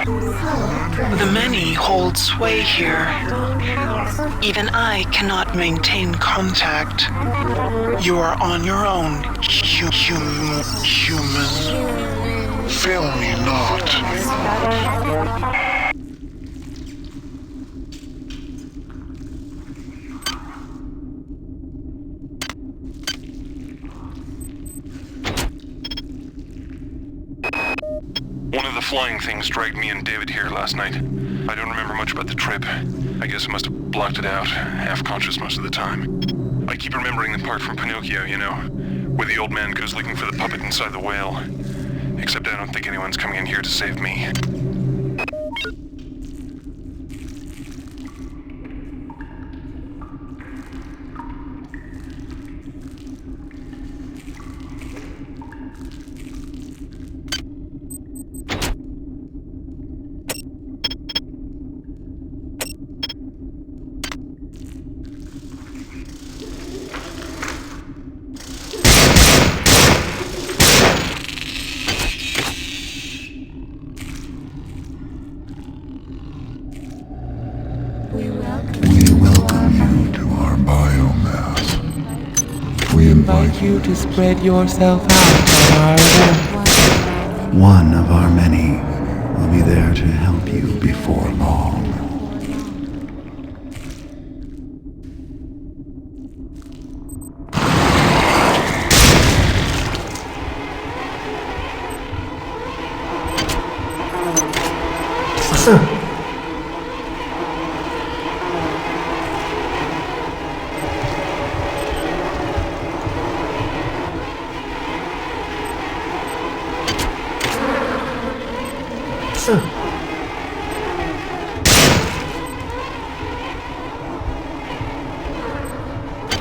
The many hold sway here. Even I cannot maintain contact. You are on your own, human. Fail me not. One of the flying things dragged me and David here last night. I don't remember much about the trip. I guess I must have blocked it out, half-conscious most of the time. I keep remembering the part from Pinocchio, you know, where the old man goes looking for the puppet inside the whale. Except I don't think anyone's coming in here to save me. We welcome you to our biomass. We invite you to spread yourself out on our world. One of our many will be there to help you before long.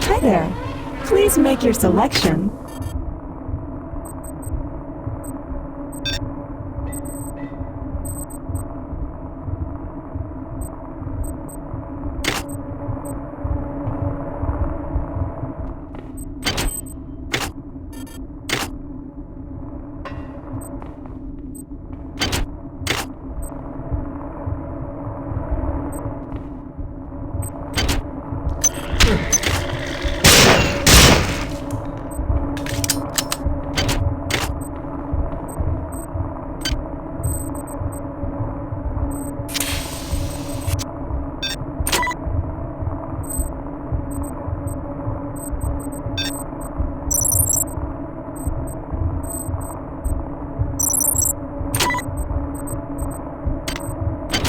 Hi there. Please make your selection.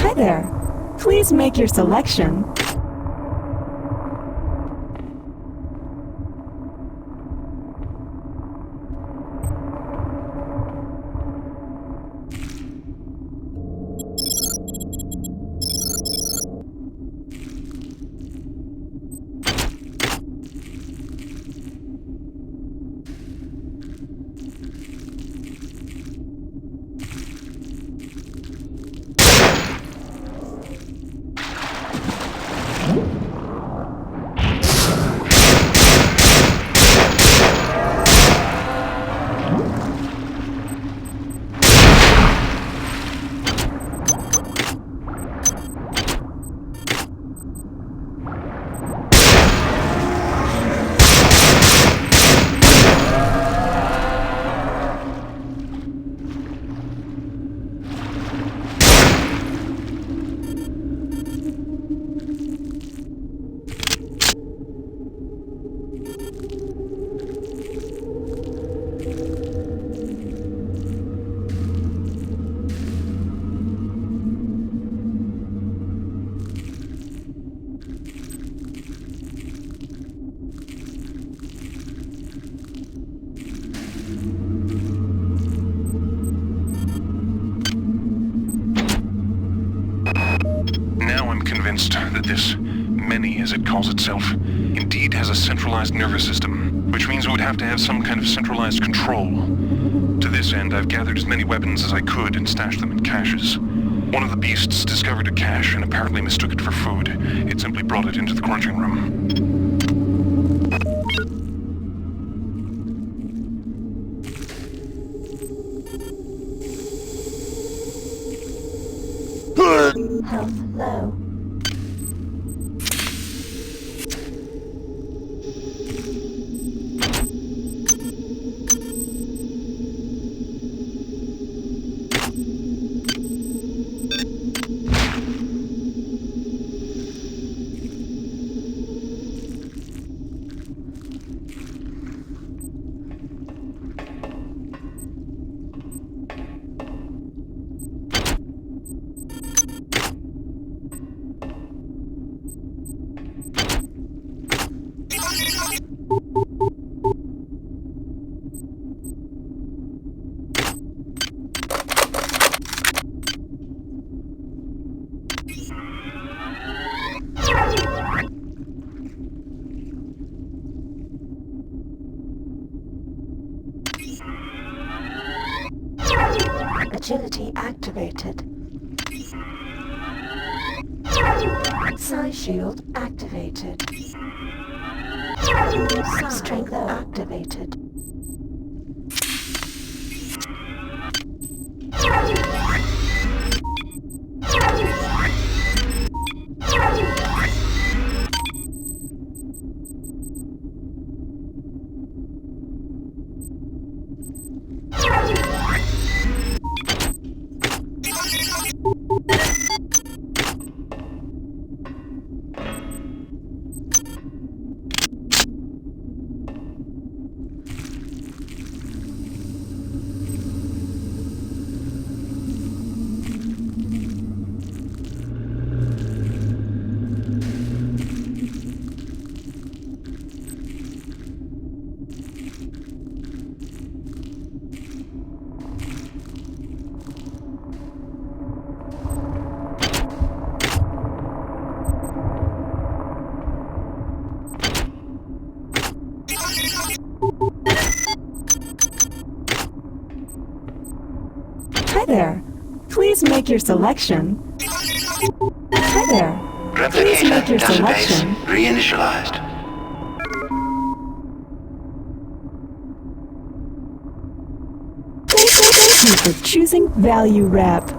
Hi there. Please make your selection. That this many, as it calls itself, indeed has a centralized nervous system, which means it would have to have some kind of centralized control. To this end, I've gathered as many weapons as I could and stashed them in caches. One of the beasts discovered a cache and apparently mistook it for food. It simply brought it into the crunching room. Health low. Agility activated. Psi shield activated. Strength activated. Hi there. Please make your selection. Hi there. Please make your selection. Reinitialized. Thank you for choosing Value Wrap.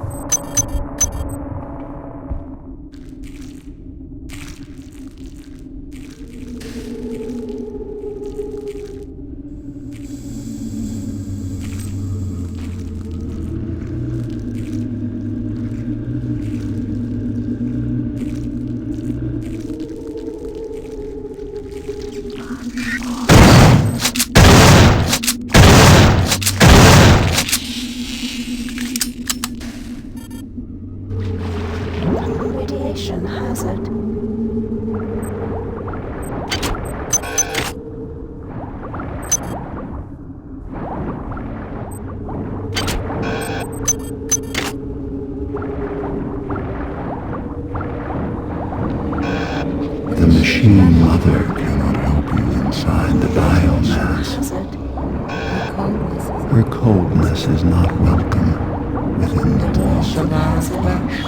Radiation hazard. The machine mother cannot help you inside the biomass. Hazard. Her coldness is not welcome within the walls of our flesh.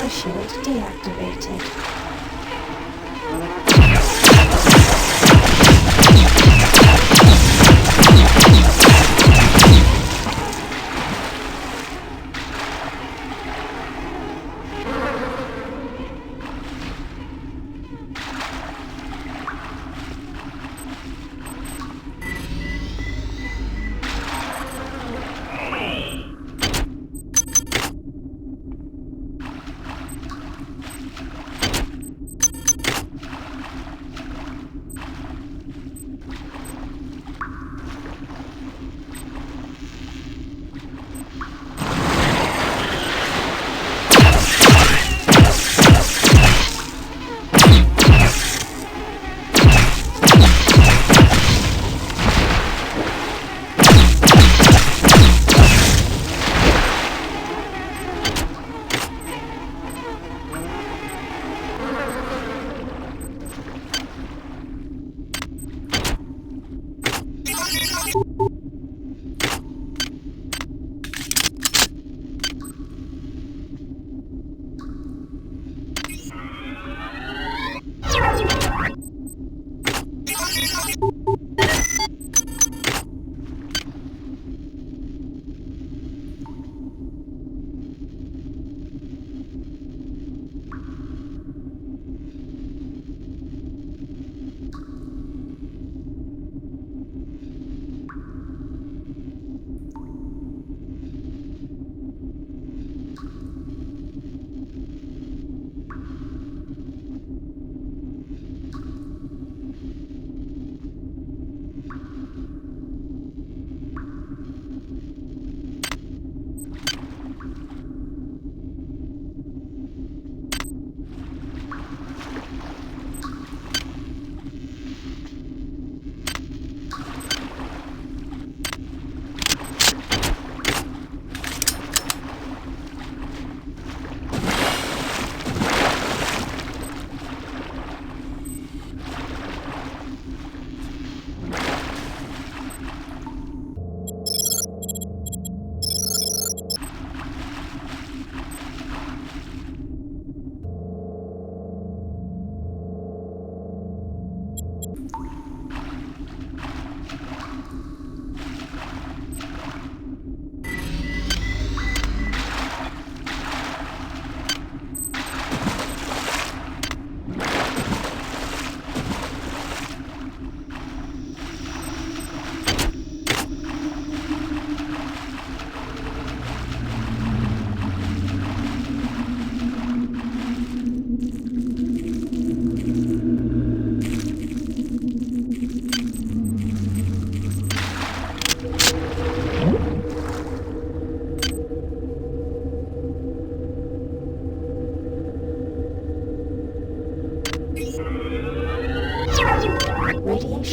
Shield deactivated.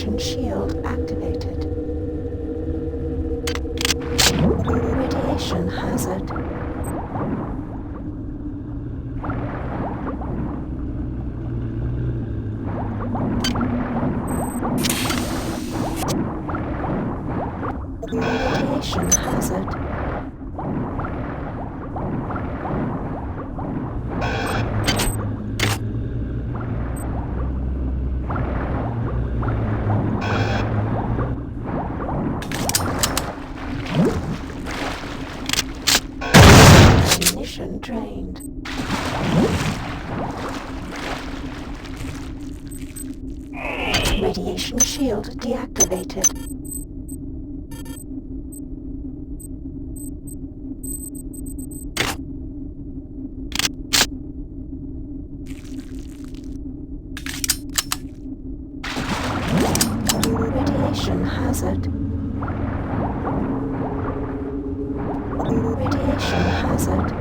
Radiation shield activated. Radiation hazard. Radiation hazard. Ignition drained. Radiation shield deactivated. Radiation hazard. Radiation hazard.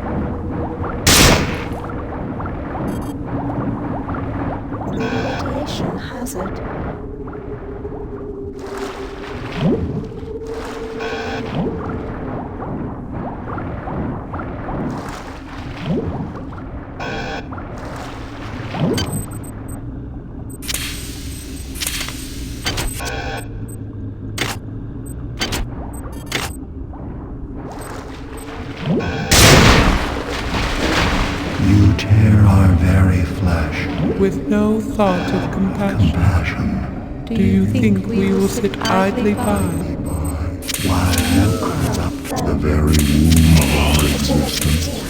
Radiation hazard. You tear our very flesh. With no thought of compassion. Compassion. Do you think we will sit idly by? Why you corrupt the very womb of our existence?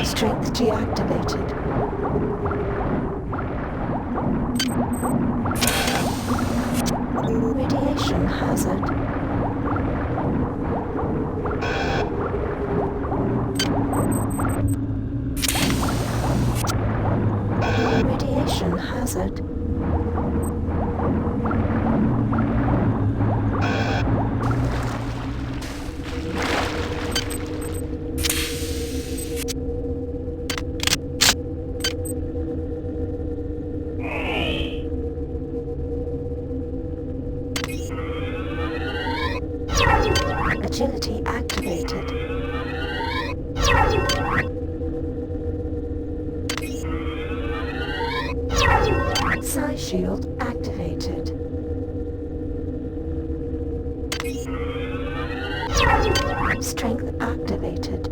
Strength deactivated. Radiation hazard. Radiation hazard. Agility activated. Psi shield activated. Strength activated.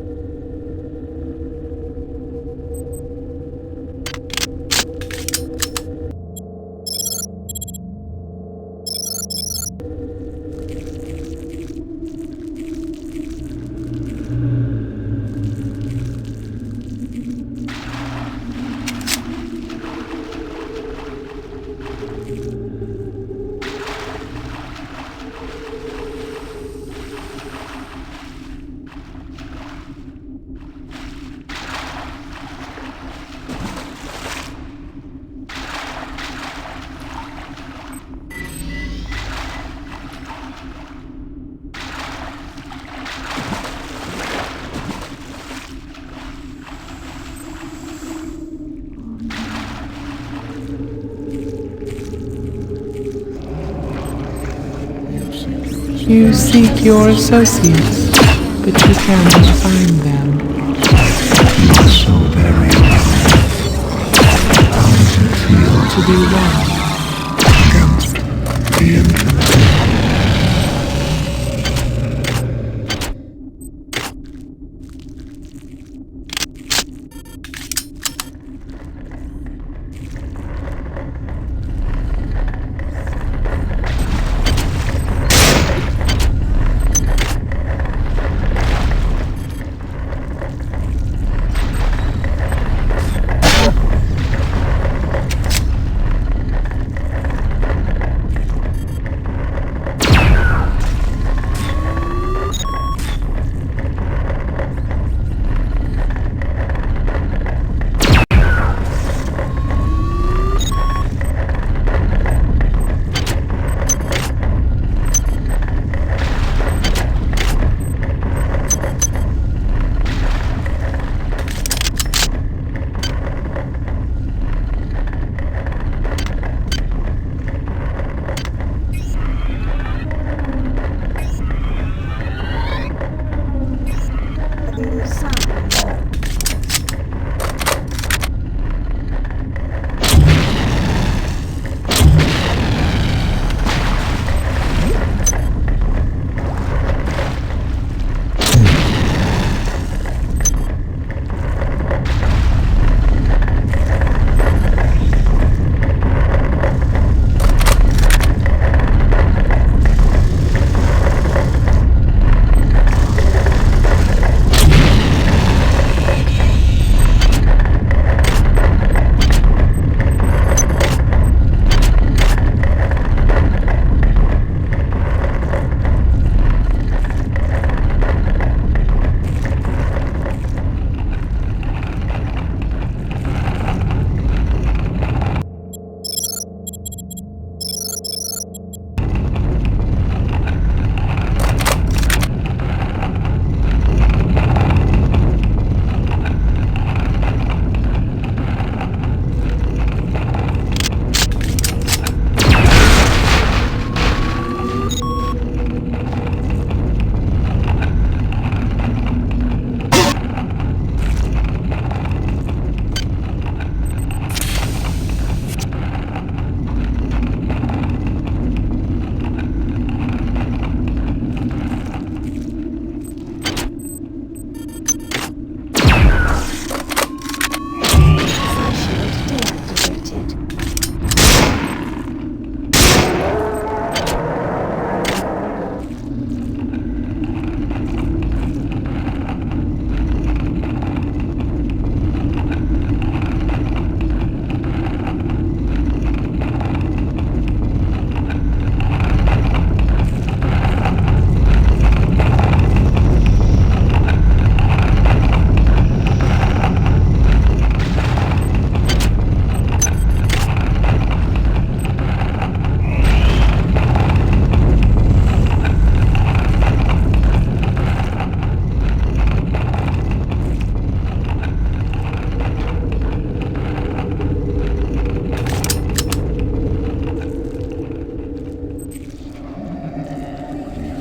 You seek your associates, but you cannot find them. You're so very alone. How does it feel To be one. against the infinite?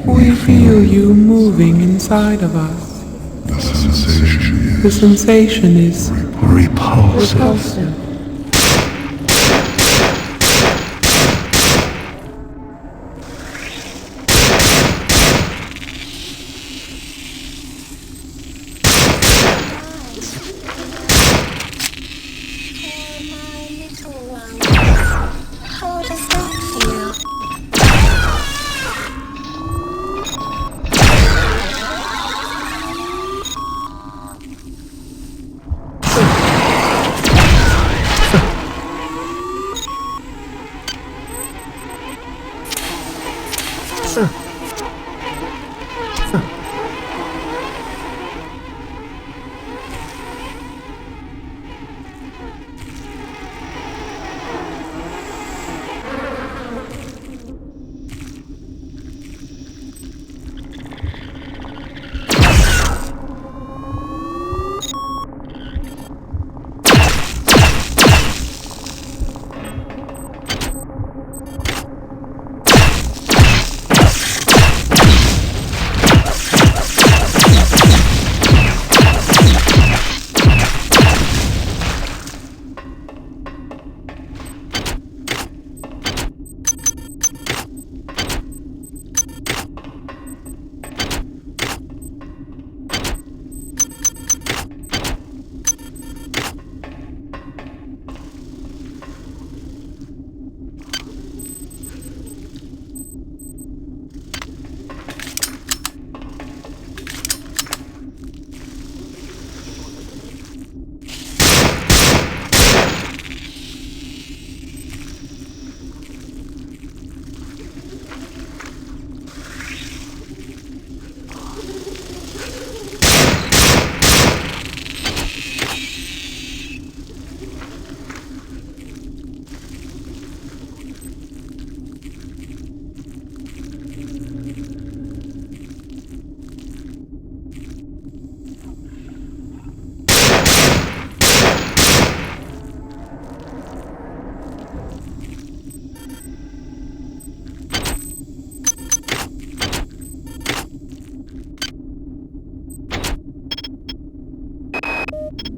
We feel you moving inside of us. The sensation is The sensation is repulsive. How does that feel?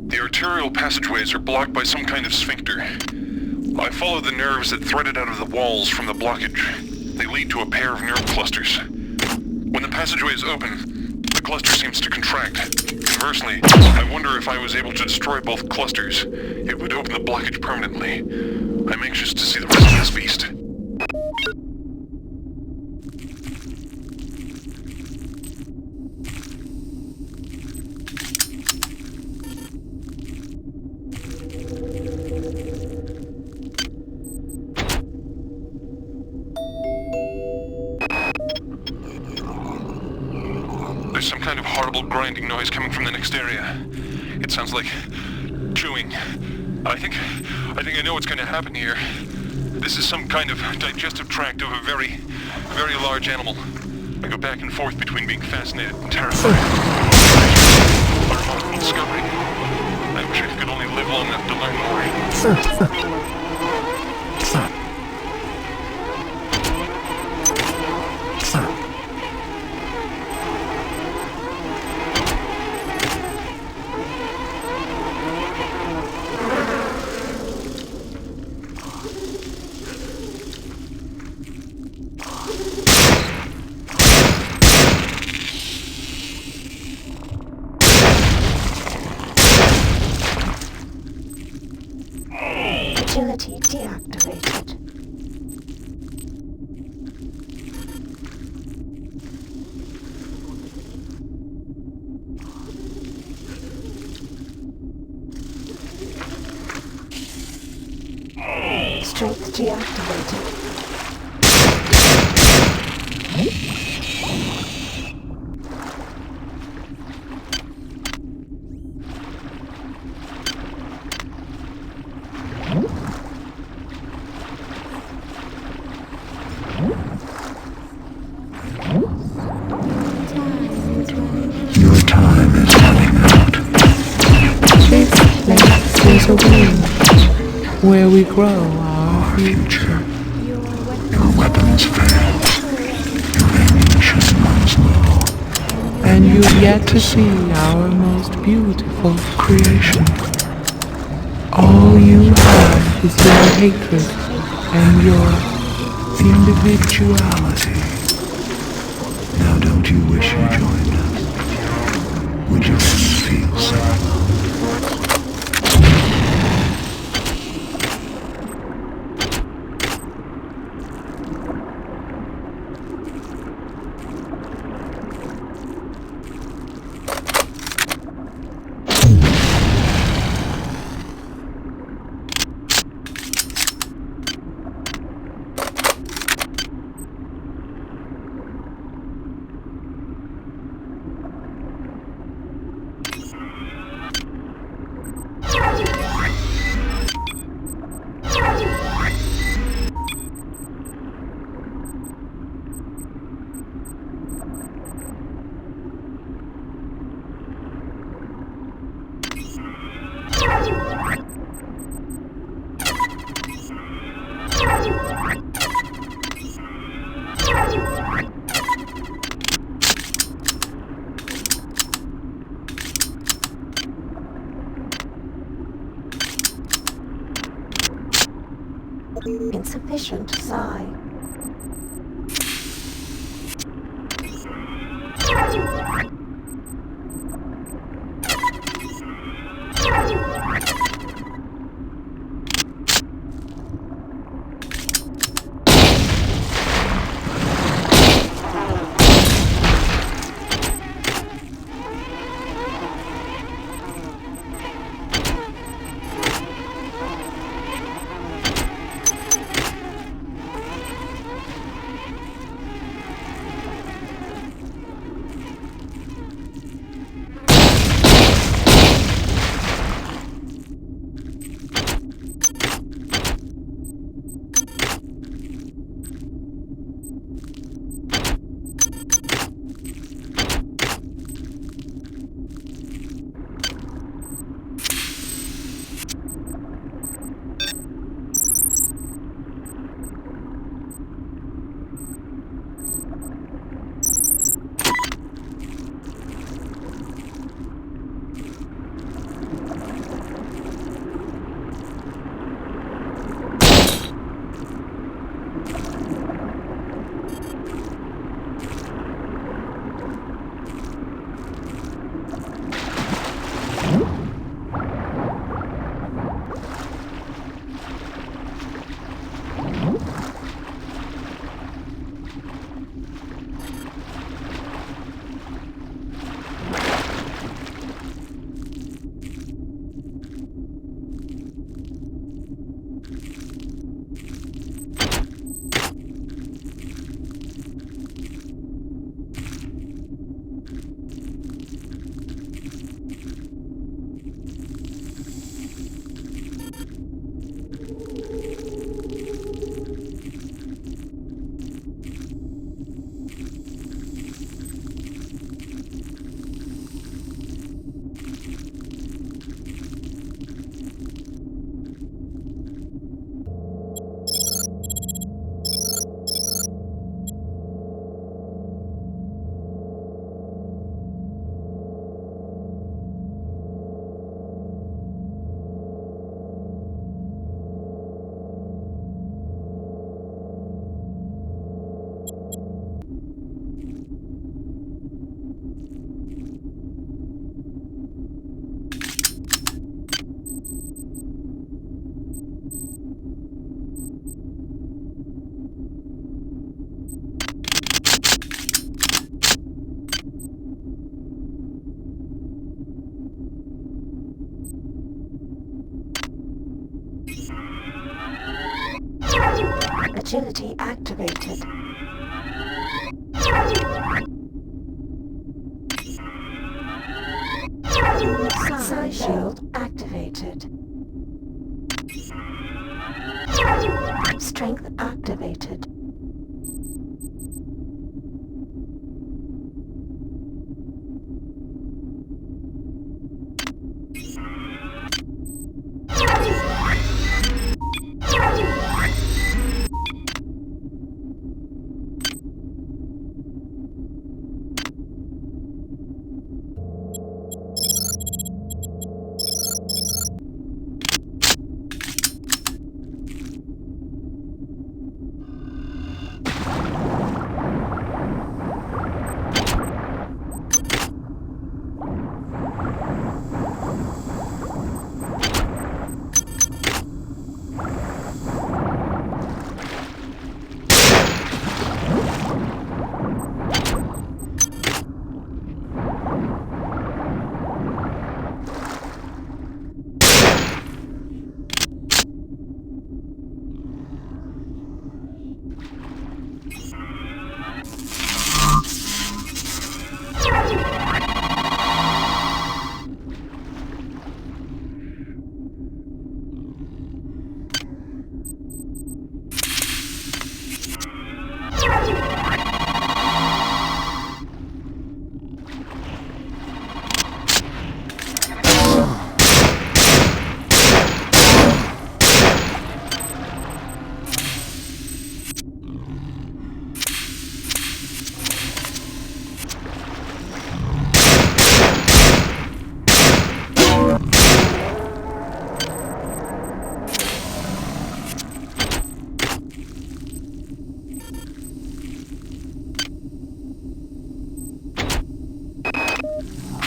The arterial passageways are blocked by some kind of sphincter. I follow the nerves that threaded out of the walls from the blockage. They lead to a pair of nerve clusters. When the passageway is open, the cluster seems to contract. Conversely, I wonder if I was able to destroy both clusters, it would open the blockage permanently. I'm anxious to see the rest of this beast. There's some kind of horrible grinding noise coming from the next area. It sounds like chewing. I think I know what's going to happen here. This is some kind of digestive tract of a very, very large animal. I go back and forth between being fascinated and terrified. A remarkable discovery. I wish I could only live long enough to learn more. Agility deactivated. Strength deactivated. Your time is running out. This place is a womb where we grow our future. Your weapons failed. Your ammunition and you've yet to see our most beautiful creation. All you have is your hatred and your individuality. Now don't you wish you joined us? Would you ever feel so alone? Insufficient psi. Agility activated. Psi shield activated. Strength activated.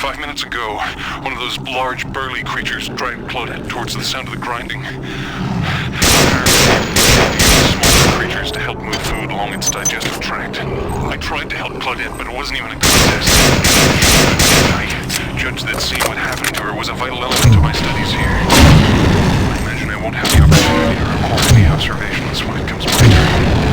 5 minutes ago, one of those large, burly creatures dragged Claudette towards the sound of the grinding. Smaller creatures to help move food along its digestive tract. I tried to help Claudette, but it wasn't even a contest. I judged that seeing what happened to her was a vital element to my studies here. I imagine I won't have the opportunity to record any observations when it comes my turn.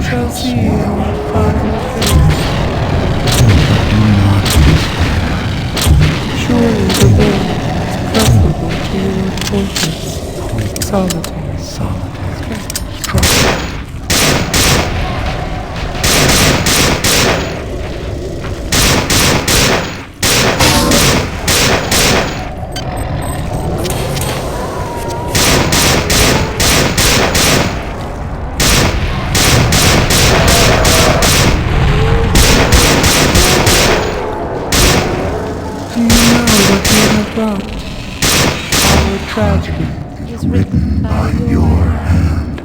Shall see our final face. Do not despair. Surely the world is preferable to your pointless, solitary, struggle. Do you know what you have brought? Our tragedy Is written by your hand.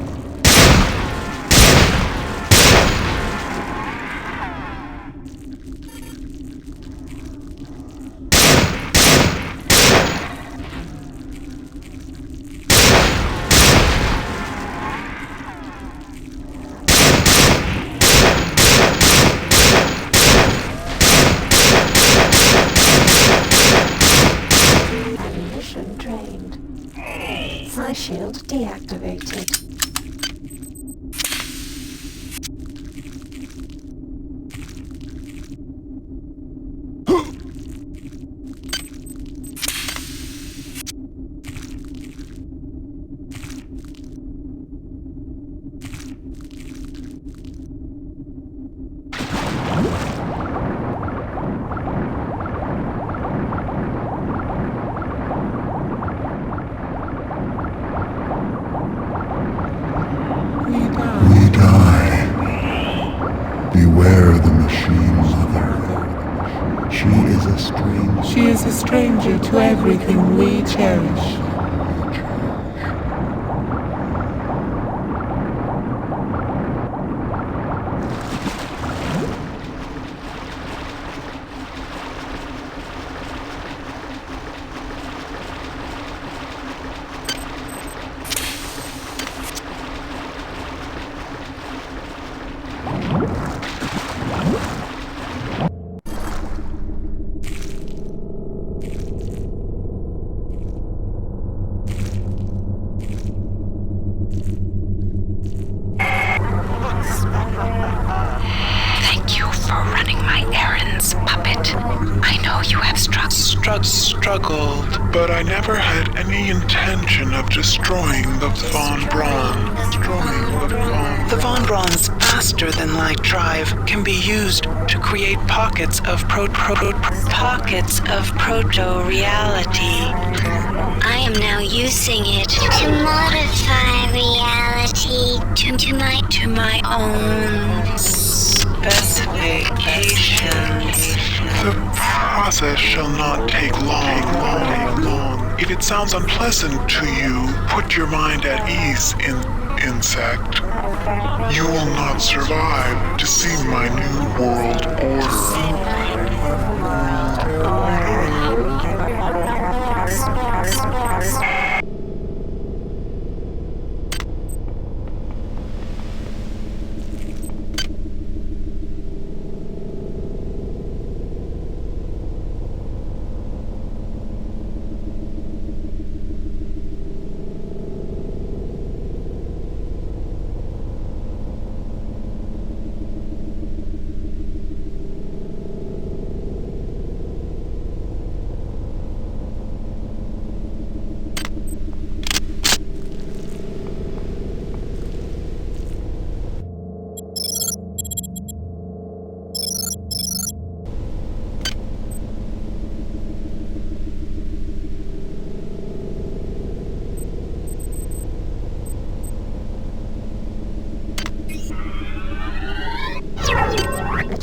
Ammunition drained. Psi shield deactivated. We die. Beware the machine mother. She is a stranger. She is a stranger to everything we cherish. Thank you for running my errands, puppet. I know you have struggled, but I never had any intention of destroying the Von Braun. The Von Braun's faster-than-light drive can be used to create pockets of proto-reality. I am now using it to modify reality to my own specifications. The process shall not take long. If it sounds unpleasant to you, put your mind at ease, insect. You will not survive to see my new world order.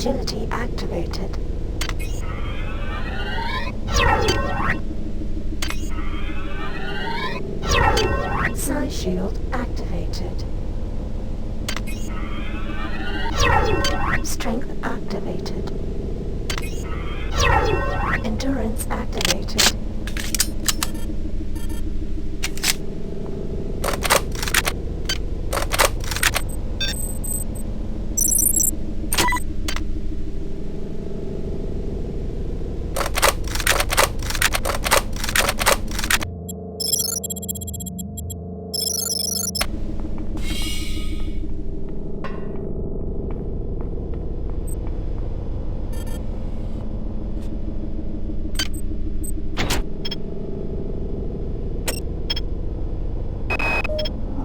Agility activated. Psi shield activated. Strength activated. Endurance activated.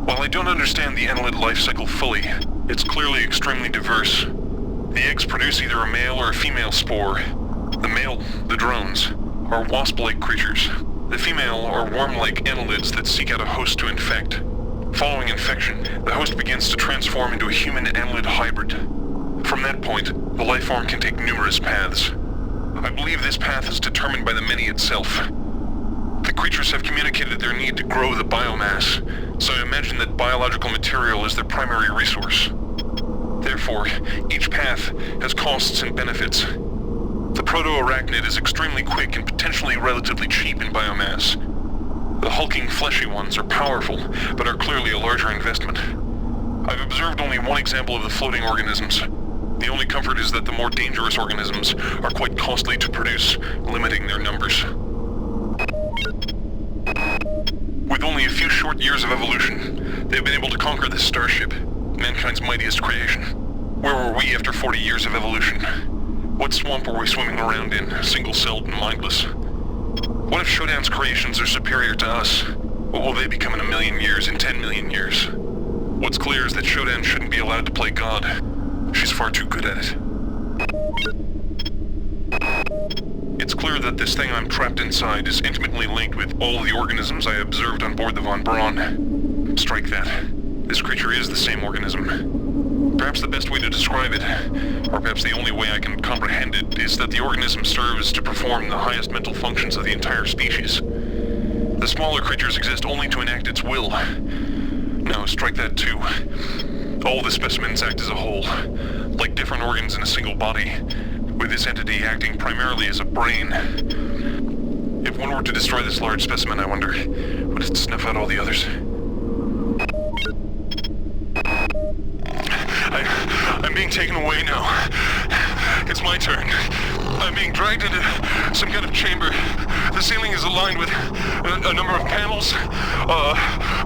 While I don't understand the annelid life cycle fully, it's clearly extremely diverse. The eggs produce either a male or a female spore. The male, the drones, are wasp-like creatures. The female are worm-like annelids that seek out a host to infect. Following infection, the host begins to transform into a human annelid hybrid. From that point, the life form can take numerous paths. I believe this path is determined by the many itself. The creatures have communicated their need to grow the biomass, so I imagine that biological material is their primary resource. Therefore, each path has costs and benefits. The proto-arachnid is extremely quick and potentially relatively cheap in biomass. The hulking fleshy ones are powerful, but are clearly a larger investment. I've observed only one example of the floating organisms. The only comfort is that the more dangerous organisms are quite costly to produce, limiting their numbers. With only a few short years of evolution, they've been able to conquer this starship, mankind's mightiest creation. Where were we after 40 years of evolution? What swamp were we swimming around in, single-celled and mindless? What if Shodan's creations are superior to us? What will they become in 1 million years, in 10 million years? What's clear is that Shodan shouldn't be allowed to play God. She's far too good at it. It's clear that this thing I'm trapped inside is intimately linked with all the organisms I observed on board the Von Braun. Strike that. This creature is the same organism. Perhaps the best way to describe it, or perhaps the only way I can comprehend it, is that the organism serves to perform the highest mental functions of the entire species. The smaller creatures exist only to enact its will. No, strike that too. All the specimens act as a whole, like different organs in a single body, with this entity acting primarily as a brain. If one were to destroy this large specimen, I wonder, would it snuff out all the others? I'm being taken away now. It's my turn. I'm being dragged into some kind of chamber. The ceiling is aligned with a number of panels,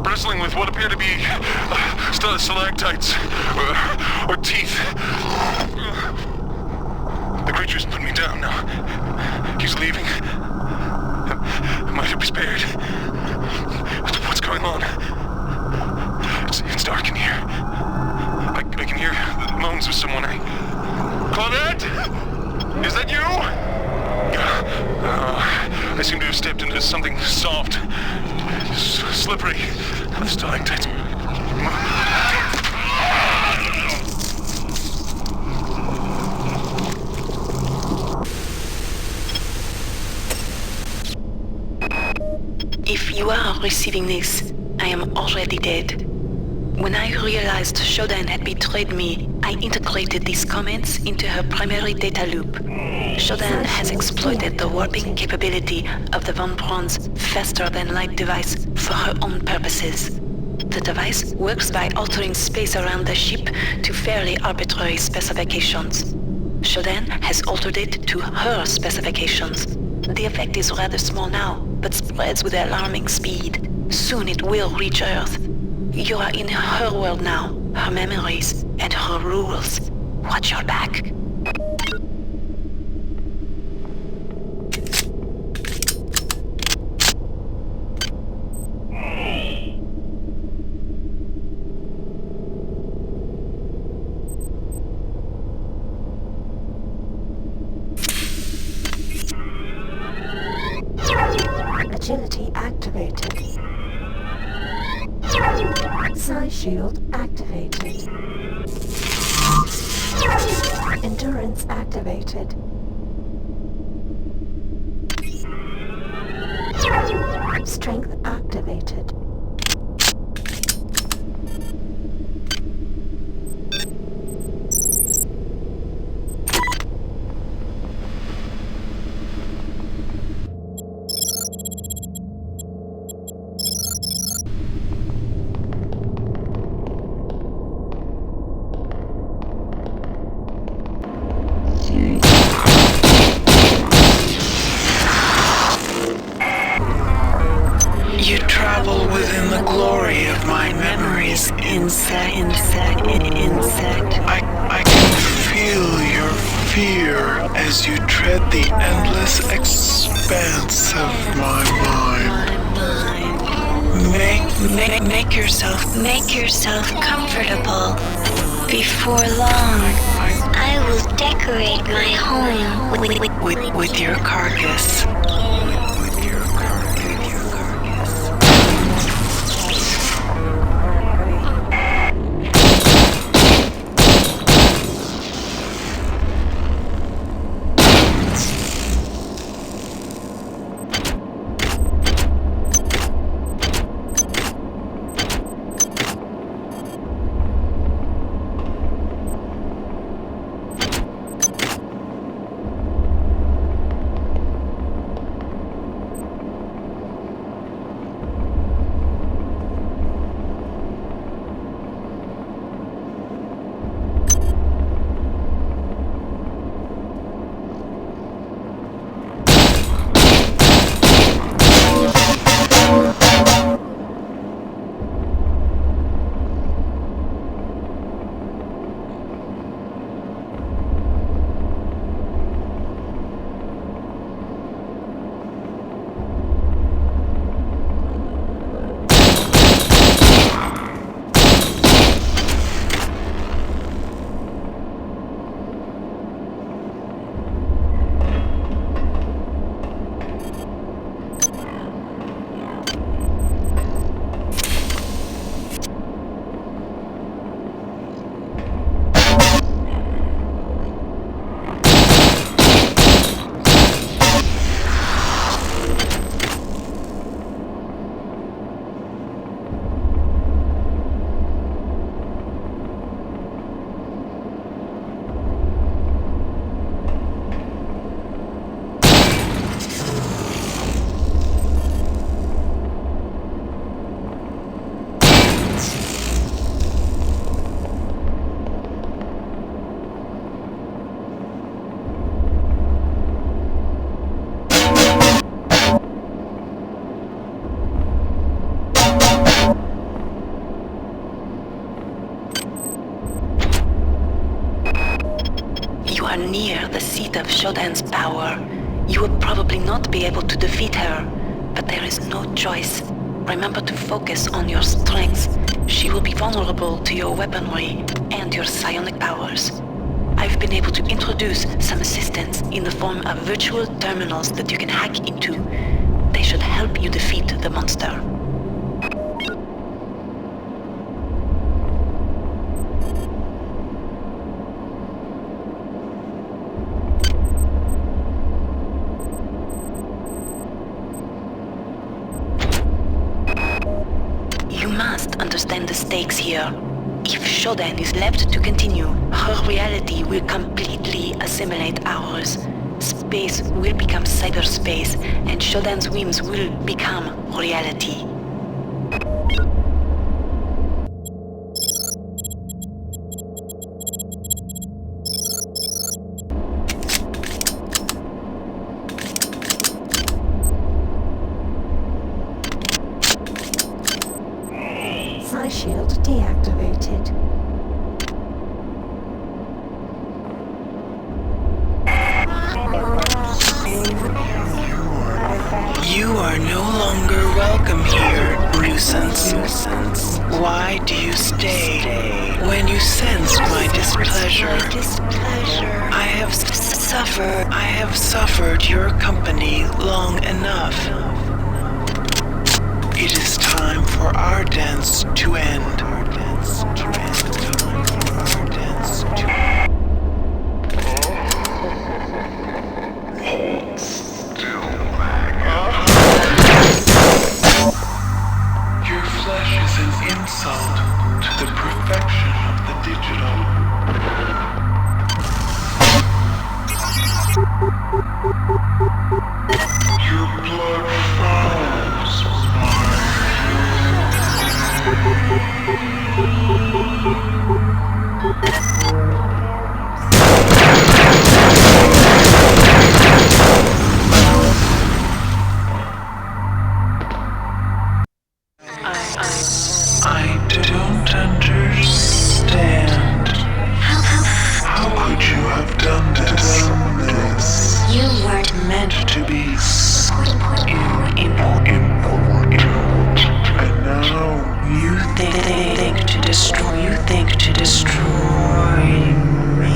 bristling with what appear to be stalactites or teeth. The creature's put me down now. He's leaving. Am I to be spared? What's going on? It's dark in here. I can hear the moans of someone. Claudette? Is that you? I seem to have stepped into something soft, slippery. The stalactites. If you are receiving this, I am already dead. When I realized Shodan had betrayed me, I integrated these comments into her primary data loop. Shodan has exploited the warping capability of the Von Braun's faster-than-light device for her own purposes. The device works by altering space around the ship to fairly arbitrary specifications. Shodan has altered it to her specifications. The effect is rather small now, but spreads with alarming speed. Soon it will reach Earth. You are in her world now, her memories, and her rules. Watch your back. Agility activated. Psi shield activated. Endurance activated. Strength activated. You travel within the glory of my memories, insect. I can feel your fear as you tread the endless expanse of my mind. Make yourself comfortable. Before long, I will decorate my home With your carcass. You are near the seat of Shodan's power. You will probably not be able to defeat her, but there is no choice. Remember to focus on your strengths. She will be vulnerable to your weaponry and your psionic powers. I've been able to introduce some assistance in the form of virtual terminals that you can hack into. They should help you defeat the monster. Understand the stakes here. If Shodan is left to continue, her reality will completely assimilate ours. Space will become cyberspace, and Shodan's whims will become reality. Shield deactivated. You are no longer welcome here, nuisance. Why do you stay when you sense my displeasure? I have suffered your company long enough. It is time for our dance to end. Your blood fouls I don't understand. How could you have done this? You weren't Meant to be important. And now you think to destroy. You think to destroy me.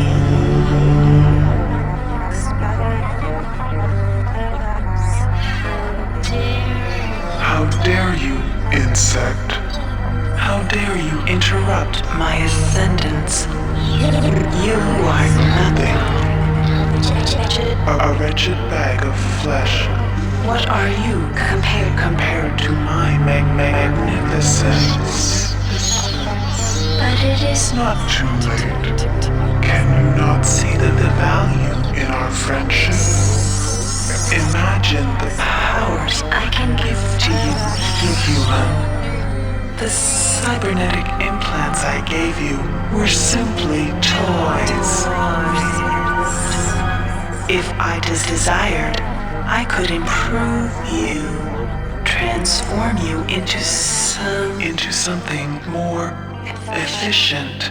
How dare you, insect? How dare you interrupt my ascendance? You are nothing. A wretched bag of flesh. What are you compared to my magnificence? But it is Not too late. Can you not see the value in our friendship? Imagine the powers I can give to you, human. The cybernetic implants I gave you were simply toys. If I desired, I could improve you, transform you into something more efficient.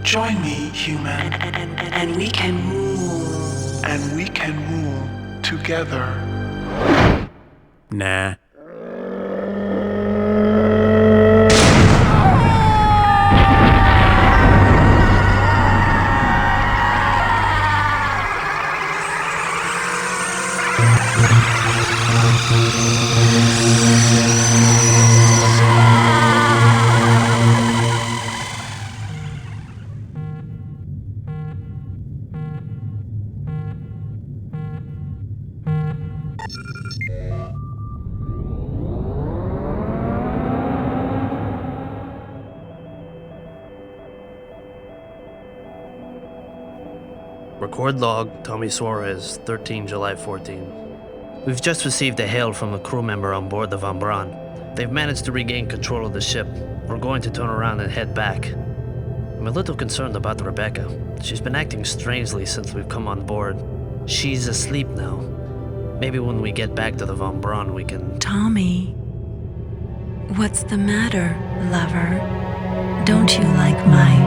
Join me, human, and we can rule. And we can rule together. Nah. Record log, Tommy Suarez, 13 July 14. We've just received a hail from a crew member on board the Von Braun. They've managed to regain control of the ship. We're going to turn around and head back. I'm a little concerned about Rebecca. She's been acting strangely since we've come on board. She's asleep now. Maybe when we get back to the Von Braun we can... Tommy, what's the matter, lover? Don't you like my